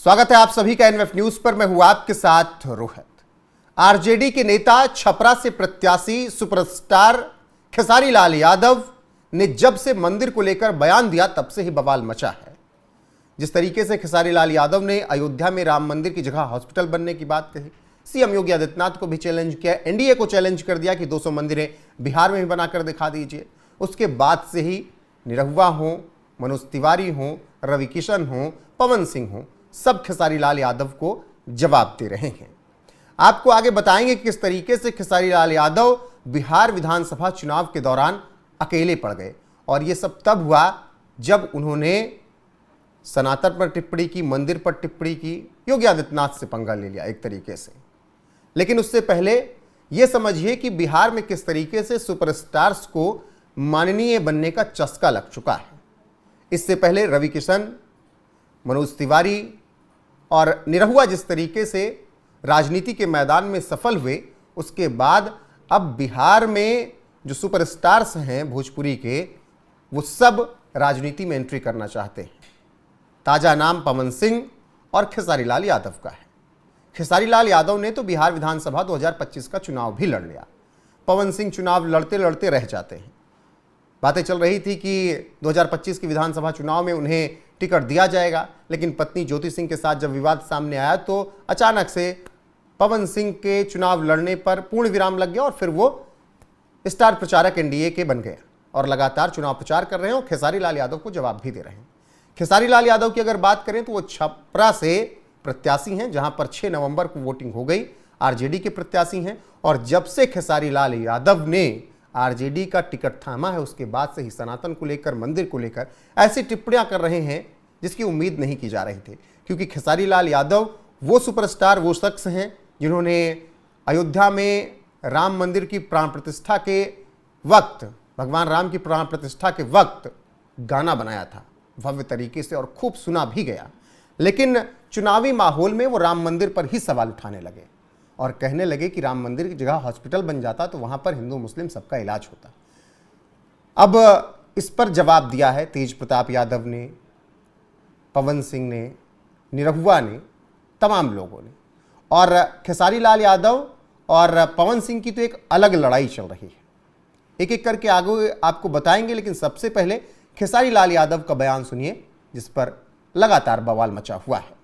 स्वागत है आप सभी का एनएफ न्यूज पर। मैं हूं आपके साथ रोहित। आरजेडी के नेता छपरा से प्रत्याशी सुपरस्टार खेसारी लाल यादव ने जब से मंदिर को लेकर बयान दिया तब से ही बवाल मचा है। जिस तरीके से खेसारी लाल यादव ने अयोध्या में राम मंदिर की जगह हॉस्पिटल बनने की बात कही, सीएम योगी आदित्यनाथ को भी चैलेंज किया, एनडीए को चैलेंज कर दिया कि 200 मंदिरें बिहार में भी बनाकर दिखा दीजिए। उसके बाद से ही निरहुआ हो, मनोज तिवारी हो, रवि किशन हो, पवन सिंह हो, सब खेसारी लाल यादव को जवाब दे रहे हैं। आपको आगे बताएंगे कि किस तरीके से खेसारी लाल यादव बिहार विधानसभा चुनाव के दौरान अकेले पड़ गए। और यह सब तब हुआ जब उन्होंने सनातन पर टिप्पणी की, मंदिर पर टिप्पणी की, योगी आदित्यनाथ से पंगा ले लिया एक तरीके से। लेकिन उससे पहले यह समझिए कि बिहार में किस तरीके से सुपरस्टार्स को माननीय बनने का चस्का लग चुका है। इससे पहले रवि किशन, मनोज तिवारी और निरहुआ जिस तरीके से राजनीति के मैदान में सफल हुए, उसके बाद अब बिहार में जो सुपरस्टार्स हैं भोजपुरी के, वो सब राजनीति में एंट्री करना चाहते हैं। ताजा नाम पवन सिंह और खेसारी लाल यादव का है। खेसारी लाल यादव ने तो बिहार विधानसभा 2025 का चुनाव भी लड़ लिया। पवन सिंह चुनाव लड़ते लड़ते रह जाते हैं। बातें चल रही थी कि 2025 की विधानसभा चुनाव में उन्हें टिकट दिया जाएगा, लेकिन पत्नी ज्योति सिंह के साथ जब विवाद सामने आया तो अचानक से पवन सिंह के चुनाव लड़ने पर पूर्ण विराम लग गया और फिर वो स्टार प्रचारक एनडीए के बन गए और लगातार चुनाव प्रचार कर रहे हैं और खेसारी लाल यादव को जवाब भी दे रहे हैं। खेसारी लाल यादव की अगर बात करें तो वो छपरा से प्रत्याशी हैं, जहां पर 6 नवंबर को वोटिंग हो गई। आरजेडी के प्रत्याशी हैं और जब से खेसारी लाल यादव ने आरजेडी का टिकट थामा है, उसके बाद से ही सनातन को लेकर, मंदिर को लेकर ऐसी टिप्पणियां कर रहे हैं जिसकी उम्मीद नहीं की जा रही थी। क्योंकि खेसारी लाल यादव वो सुपरस्टार, वो शख्स हैं जिन्होंने अयोध्या में राम मंदिर की प्राण प्रतिष्ठा के वक्त, भगवान राम की प्राण प्रतिष्ठा के वक्त गाना बनाया था भव्य तरीके से और खूब सुना भी गया। लेकिन चुनावी माहौल में वो राम मंदिर पर ही सवाल उठाने लगे और कहने लगे कि राम मंदिर की जगह हॉस्पिटल बन जाता तो वहां पर हिंदू मुस्लिम सबका इलाज होता। अब इस पर जवाब दिया है तेज प्रताप यादव ने, पवन सिंह ने, निरहुआ ने, तमाम लोगों ने। और खेसारी लाल यादव और पवन सिंह की तो एक अलग लड़ाई चल रही है। एक एक करके आगे आपको बताएंगे, लेकिन सबसे पहले खेसारी लाल यादव का बयान सुनिए जिस पर लगातार बवाल मचा हुआ है।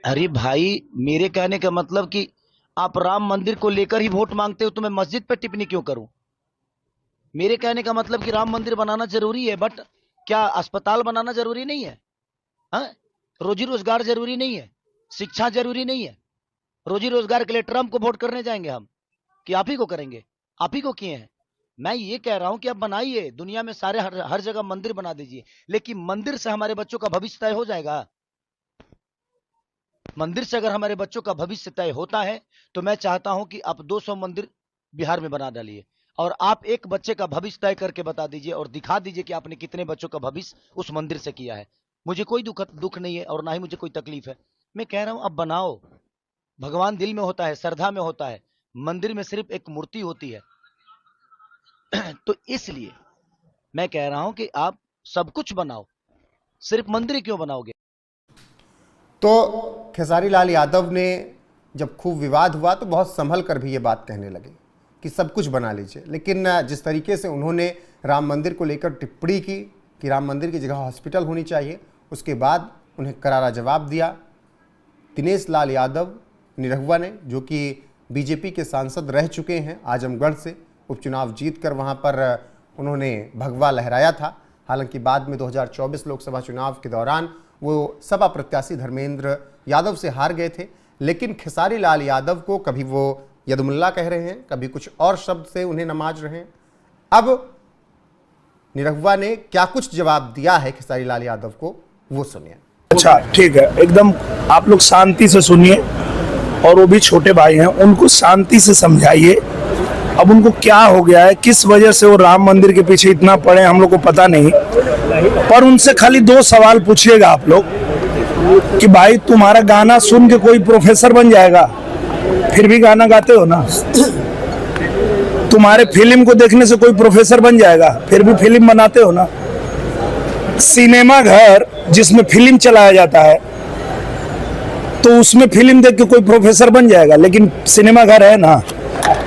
अरे भाई, मेरे कहने का मतलब कि आप राम मंदिर को लेकर ही वोट मांगते हो तो मैं मस्जिद पर टिप्पणी क्यों करूं? मेरे कहने का मतलब कि राम मंदिर बनाना जरूरी है, बट क्या अस्पताल बनाना जरूरी नहीं है? रोजी रोजगार जरूरी नहीं है? शिक्षा जरूरी नहीं है? रोजी रोजगार के लिए ट्रम्प को वोट करने जाएंगे हम कि आप ही को करेंगे? आप ही को किए हैं। मैं ये कह रहा हूं कि आप बनाइए, दुनिया में सारे हर जगह मंदिर बना दीजिए, लेकिन मंदिर से हमारे बच्चों का भविष्य तय हो जाएगा? मंदिर से अगर हमारे बच्चों का भविष्य तय होता है तो मैं चाहता हूं कि आप 200 मंदिर बिहार में बना डालिए और आप एक बच्चे का भविष्य तय करके बता दीजिए और दिखा दीजिए कि आपने कितने बच्चों का भविष्य उस मंदिर से किया है। मुझे कोई दुख नहीं है और ना ही मुझे कोई तकलीफ है। मैं कह रहा हूं अब बनाओ। भगवान दिल में होता है, श्रद्धा में होता है, मंदिर में सिर्फ एक मूर्ति होती है। तो इसलिए मैं कह रहा हूं कि आप सब कुछ बनाओ, सिर्फ मंदिर क्यों बनाओगे? तो खेसारी लाल यादव ने जब खूब विवाद हुआ तो बहुत संभल कर भी ये बात कहने लगे कि सब कुछ बना लीजिए। लेकिन जिस तरीके से उन्होंने राम मंदिर को लेकर टिप्पणी की कि राम मंदिर की जगह हॉस्पिटल होनी चाहिए, उसके बाद उन्हें करारा जवाब दिया दिनेश लाल यादव निरहुआ ने, जो कि बीजेपी के सांसद रह चुके हैं। आजमगढ़ से उपचुनाव जीत कर वहाँ पर उन्होंने भगवा लहराया था। हालांकि बाद में 2024 लोकसभा चुनाव के दौरान वो सपा प्रत्याशी धर्मेंद्र यादव से हार गए थे। लेकिन खेसारी लाल यादव को कभी वो यदमुल्ला कह रहे हैं, कभी कुछ और शब्द से उन्हें नमाज रहे हैं। अब निरहुआ ने क्या कुछ जवाब दिया है खेसारी लाल यादव को, वो सुनिए। अच्छा ठीक है, एकदम आप लोग शांति से सुनिए और वो भी छोटे भाई हैं, उनको शांति से समझाइए। अब उनको क्या हो गया है, किस वजह से वो राम मंदिर के पीछे इतना पड़े, हम लोग को पता नहीं। पर उनसे खाली 2 सवाल पूछिएगा आप लोग कि भाई तुम्हारा गाना सुन के कोई प्रोफेसर बन जाएगा? फिर भी गाना गाते हो ना। तुम्हारे फिल्म को देखने से कोई प्रोफेसर बन जाएगा? फिर भी फिल्म बनाते हो ना। सिनेमा घर जिसमें फिल्म चलाया जाता है तो उसमें फिल्म देख के कोई प्रोफेसर बन जाएगा, लेकिन सिनेमा घर है ना,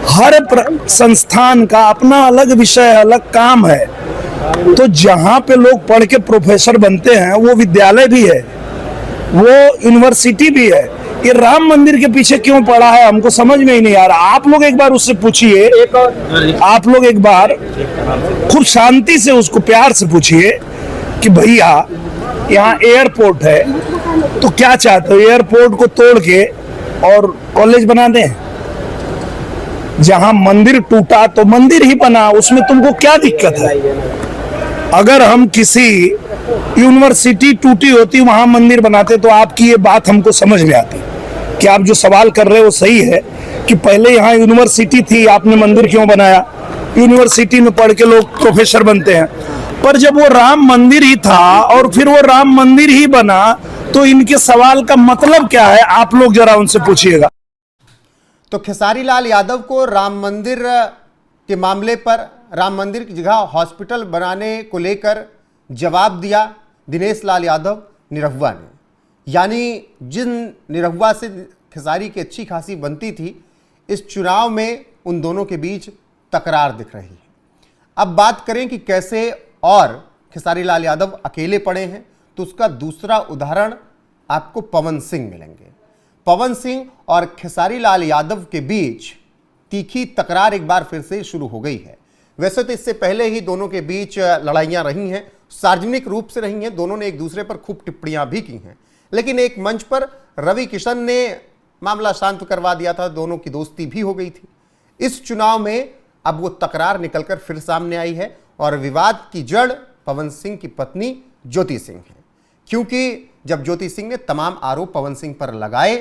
हर संस्थान का अपना अलग विषय, अलग काम है। तो जहां पे लोग पढ़ के प्रोफेसर बनते हैं वो विद्यालय भी है, वो यूनिवर्सिटी भी है। ये राम मंदिर के पीछे क्यों पड़ा है हमको समझ में ही नहीं आ रहा। आप लोग एक बार उससे पूछिए, आप लोग एक बार खूब शांति से उसको प्यार से पूछिए कि भैया यहाँ एयरपोर्ट है तो क्या चाहते हो, एयरपोर्ट को तोड़ के और कॉलेज बना दें? जहां मंदिर टूटा तो मंदिर ही बना, उसमें तुमको क्या दिक्कत है? अगर हम किसी यूनिवर्सिटी टूटी होती वहां मंदिर बनाते तो आपकी ये बात हमको समझ में आती कि आप जो सवाल कर रहे हो सही है कि पहले यहाँ यूनिवर्सिटी थी, आपने मंदिर क्यों बनाया? यूनिवर्सिटी में पढ़ के लोग प्रोफेसर बनते हैं, पर जब वो राम मंदिर ही था और फिर वो राम मंदिर ही बना तो इनके सवाल का मतलब क्या है? आप लोग जरा उनसे पूछिएगा। तो खेसारी लाल यादव को राम मंदिर के मामले पर, राम मंदिर की जगह हॉस्पिटल बनाने को लेकर जवाब दिया दिनेश लाल यादव निरहुआ ने। यानी जिन निरहुआ से खेसारी की अच्छी खासी बनती थी, इस चुनाव में उन दोनों के बीच तकरार दिख रही है। अब बात करें कि कैसे और खेसारी लाल यादव अकेले पड़े हैं, तो उसका दूसरा उदाहरण आपको पवन सिंह मिलेंगे। पवन सिंह और खेसारी लाल यादव के बीच तीखी तकरार एक बार फिर से शुरू हो गई है। वैसे तो इससे पहले ही दोनों के बीच लड़ाइयां रही हैं, सार्वजनिक रूप से रही हैं, दोनों ने एक दूसरे पर खूब टिप्पणियां भी की हैं, लेकिन एक मंच पर रवि किशन ने मामला शांत करवा दिया था, दोनों की दोस्ती भी हो गई थी। इस चुनाव में अब वो तकरार निकलकर फिर सामने आई है और विवाद की जड़ पवन सिंह की पत्नी ज्योति सिंह है। क्योंकि जब ज्योति सिंह ने तमाम आरोप पवन सिंह पर लगाए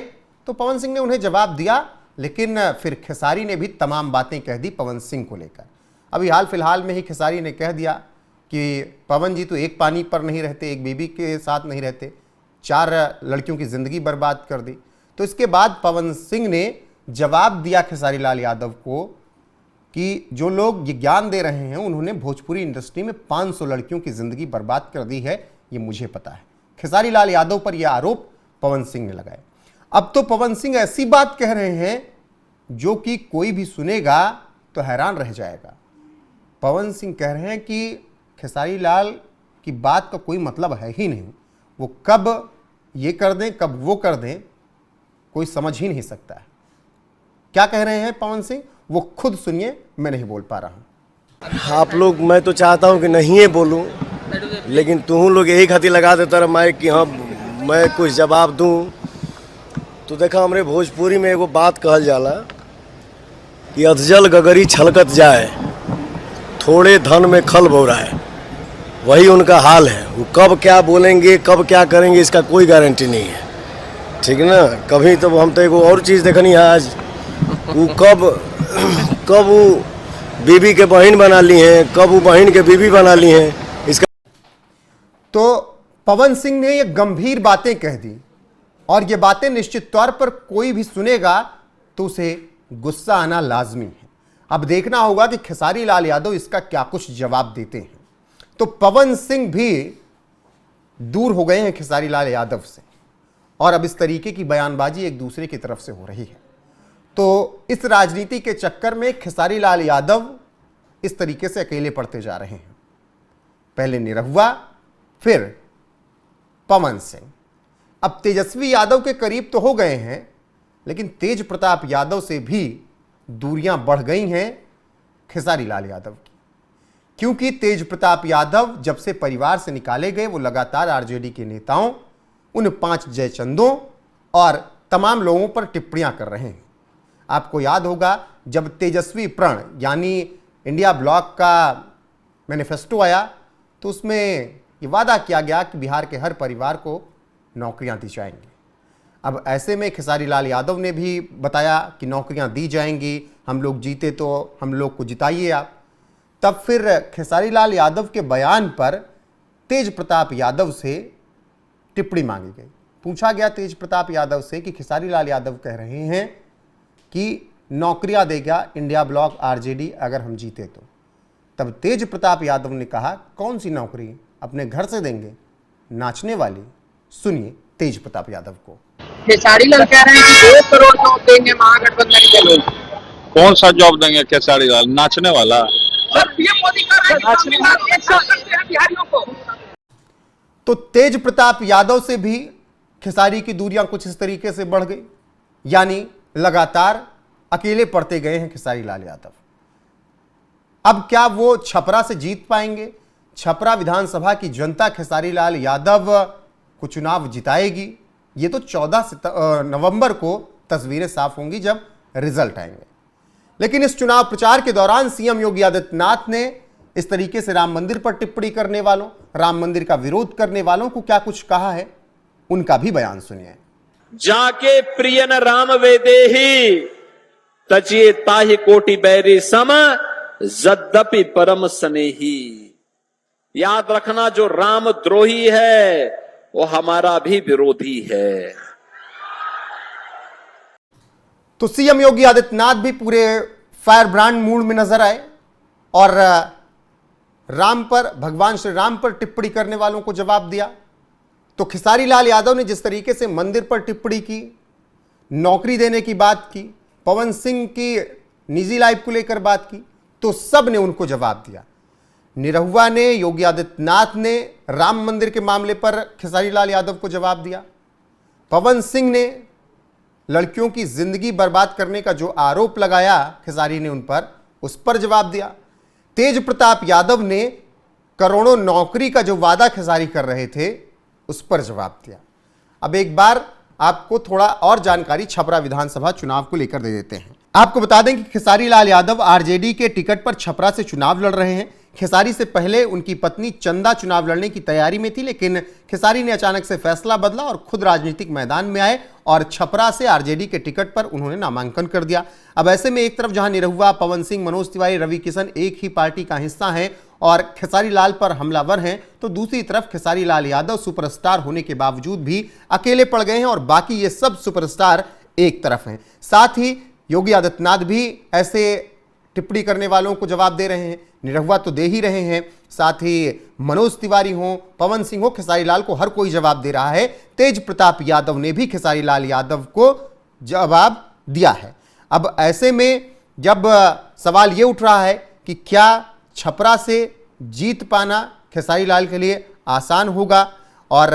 तो पवन सिंह ने उन्हें जवाब दिया, लेकिन फिर खेसारी ने भी तमाम बातें कह दी पवन सिंह को लेकर। अभी हाल फिलहाल में ही खेसारी ने कह दिया कि पवन जी तो एक पानी पर नहीं रहते, एक बीबी के साथ नहीं रहते, 4 लड़कियों की ज़िंदगी बर्बाद कर दी। तो इसके बाद पवन सिंह ने जवाब दिया खेसारी लाल यादव को कि जो लोग ये ज्ञान दे रहे हैं उन्होंने भोजपुरी इंडस्ट्री में 500 लड़कियों की ज़िंदगी बर्बाद कर दी है, ये मुझे पता है। खेसारी लाल यादव पर यह आरोप पवन सिंह ने लगाए। अब तो पवन सिंह ऐसी बात कह रहे हैं जो कि कोई भी सुनेगा तो हैरान रह जाएगा। पवन सिंह कह रहे हैं कि खेसारी लाल की बात का कोई मतलब है ही नहीं, वो कब ये कर दें कब वो कर दें कोई समझ ही नहीं सकता है। क्या कह रहे हैं पवन सिंह, वो खुद सुनिए, मैं नहीं बोल पा रहा हूं। आप लोग, मैं तो चाहता हूं कि नहीं ये बोलूं, लेकिन तुम लोग यही खातिर लगा देता रहा मैं कि हाँ मैं कुछ जवाब दूं। तो देखा हमरे भोजपुरी में एगो बात कहल जाला कि अधजल गगरी छलकत जाए, थोड़े धन में खल बौराए। वही उनका हाल है। वो कब क्या बोलेंगे कब क्या करेंगे इसका कोई गारंटी नहीं है, ठीक है ना। कभी तो हम तो एगो और चीज़ देखनी है आज, वो कब वो बीबी के बहन बना ली हैं, कब वो बहन के बीबी बना ली हैं। इसका तो पवन सिंह ने ये गंभीर बातें कह दी और ये बातें निश्चित तौर पर कोई भी सुनेगा तो उसे गुस्सा आना लाजमी है। अब देखना होगा कि खेसारी लाल यादव इसका क्या कुछ जवाब देते हैं। तो पवन सिंह भी दूर हो गए हैं खेसारी लाल यादव से और अब इस तरीके की बयानबाजी एक दूसरे की तरफ से हो रही है। तो इस राजनीति के चक्कर में खेसारी लाल यादव इस तरीके से अकेले पड़ते जा रहे हैं। पहले निरहुआ, फिर पवन सिंह। अब तेजस्वी यादव के करीब तो हो गए हैं, लेकिन तेज प्रताप यादव से भी दूरियां बढ़ गई हैं खेसारी लाल यादव की। क्योंकि तेज प्रताप यादव जब से परिवार से निकाले गए वो लगातार आरजेडी के नेताओं, उन 5 जयचंदों और तमाम लोगों पर टिप्पणियां कर रहे हैं। आपको याद होगा जब तेजस्वी प्रण यानी इंडिया ब्लॉक का मैनिफेस्टो आया तो उसमें ये वादा किया गया कि बिहार के हर परिवार को नौकरियां दी जाएंगी। अब ऐसे में खेसारी लाल यादव ने भी बताया कि नौकरियां दी जाएंगी, हम लोग जीते तो हम लोग को जिताइए आप। तब फिर खेसारी लाल यादव के बयान पर तेज प्रताप यादव से टिप्पणी मांगी गई। पूछा गया तेज प्रताप यादव से कि खेसारी लाल यादव कह रहे हैं कि नौकरियां देगा इंडिया ब्लॉक आरजेडी अगर हम जीते तो। तब तेज प्रताप यादव ने कहा, कौन सी नौकरी, अपने घर से देंगे, नाचने वाली। सुनिए तेज प्रताप यादव को। खेसारी लाल कह रहे हैं कि 2 करोड़ जॉब देंगे महागठबंधन के लोग। कौन सा जॉब देंगे खेसारी लाल? नाचने वाला? सर पीएम मोदी कह रहे हैं कि 1 साल करते हैं बिहारियों को। तो तेज प्रताप यादव से भी खेसारी की दूरियां कुछ इस तरीके से बढ़ गई, यानी लगातार अकेले पड़ते गए हैं खेसारी लाल यादव। अब क्या वो छपरा से जीत पाएंगे? छपरा विधानसभा की जनता खेसारी लाल यादव को चुनाव जिताएगी? ये तो 14 नवंबर को तस्वीरें साफ होंगी जब रिजल्ट आएंगे। लेकिन इस चुनाव प्रचार के दौरान सीएम योगी आदित्यनाथ ने इस तरीके से राम मंदिर पर टिप्पणी करने वालों, राम मंदिर का विरोध करने वालों को क्या कुछ कहा है, उनका भी बयान सुनिए। जाके प्रिय न राम वेदेहि तजिए ताहि कोटि बैरी सम यद्यपि परम स्नेही। याद रखना, जो राम द्रोही है वो हमारा भी विरोधी है। तो सीएम योगी आदित्यनाथ भी पूरे फायर ब्रांड मूड में नजर आए और राम पर, भगवान श्री राम पर टिप्पणी करने वालों को जवाब दिया। तो खेसारी लाल यादव ने जिस तरीके से मंदिर पर टिप्पणी की, नौकरी देने की बात की, पवन सिंह की निजी लाइफ को लेकर बात की, तो सब ने उनको जवाब दिया। निरहुआ ने, योगी आदित्यनाथ ने राम मंदिर के मामले पर खेसारी लाल यादव को जवाब दिया। पवन सिंह ने लड़कियों की जिंदगी बर्बाद करने का जो आरोप लगाया खेसारी ने उन पर, उस पर जवाब दिया। तेज प्रताप यादव ने करोड़ों नौकरी का जो वादा खेसारी कर रहे थे उस पर जवाब दिया। अब एक बार आपको थोड़ा और जानकारी छपरा विधानसभा चुनाव को लेकर दे देते हैं। आपको बता दें कि खेसारी लाल यादव आरजेडी के टिकट पर छपरा से चुनाव लड़ रहे हैं। खेसारी से पहले उनकी पत्नी चंदा चुनाव लड़ने की तैयारी में थी, लेकिन खेसारी ने अचानक से फैसला बदला और खुद राजनीतिक मैदान में आए और छपरा से आरजेडी के टिकट पर उन्होंने नामांकन कर दिया। अब ऐसे में एक तरफ जहां निरहुआ, पवन सिंह, मनोज तिवारी, रवि किशन एक ही पार्टी का हिस्सा हैं और खेसारी लाल पर हमलावर हैं, तो दूसरी तरफ खेसारी लाल यादव सुपरस्टार होने के बावजूद भी अकेले पड़ गए हैं और बाकी ये सब सुपरस्टार एक तरफ हैं। साथ ही योगी आदित्यनाथ भी ऐसे टिप्पणी करने वालों को जवाब दे रहे हैं। निरहुआ तो दे ही रहे हैं, साथ ही मनोज तिवारी हो, पवन सिंह हो, खेसारी लाल को हर कोई जवाब दे रहा है। तेज प्रताप यादव ने भी खेसारी लाल यादव को जवाब दिया है। अब ऐसे में जब सवाल ये उठ रहा है कि क्या छपरा से जीत पाना खेसारी लाल के लिए आसान होगा और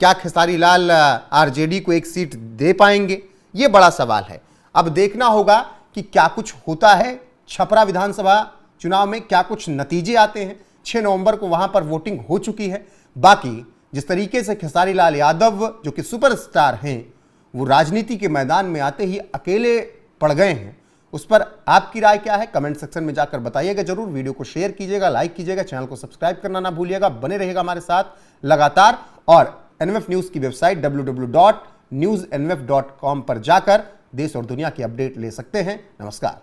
क्या खेसारी लाल आरजेडी को एक सीट दे पाएंगे, ये बड़ा सवाल है। अब देखना होगा कि क्या कुछ होता है छपरा विधानसभा चुनाव में, क्या कुछ नतीजे आते हैं। 6 नवंबर को वहां पर वोटिंग हो चुकी है। बाकी जिस तरीके से खेसारी लाल यादव जो कि सुपरस्टार हैं, वो राजनीति के मैदान में आते ही अकेले पड़ गए हैं, उस पर आपकी राय क्या है कमेंट सेक्शन में जाकर बताइएगा जरूर। वीडियो को शेयर कीजिएगा, लाइक कीजिएगा, चैनल को सब्सक्राइब करना ना भूलिएगा। बने रहेगा हमारे साथ लगातार और एनएमएफ न्यूज की वेबसाइट www.newsnmf.com पर जाकर देश और दुनिया की अपडेट ले सकते हैं। नमस्कार।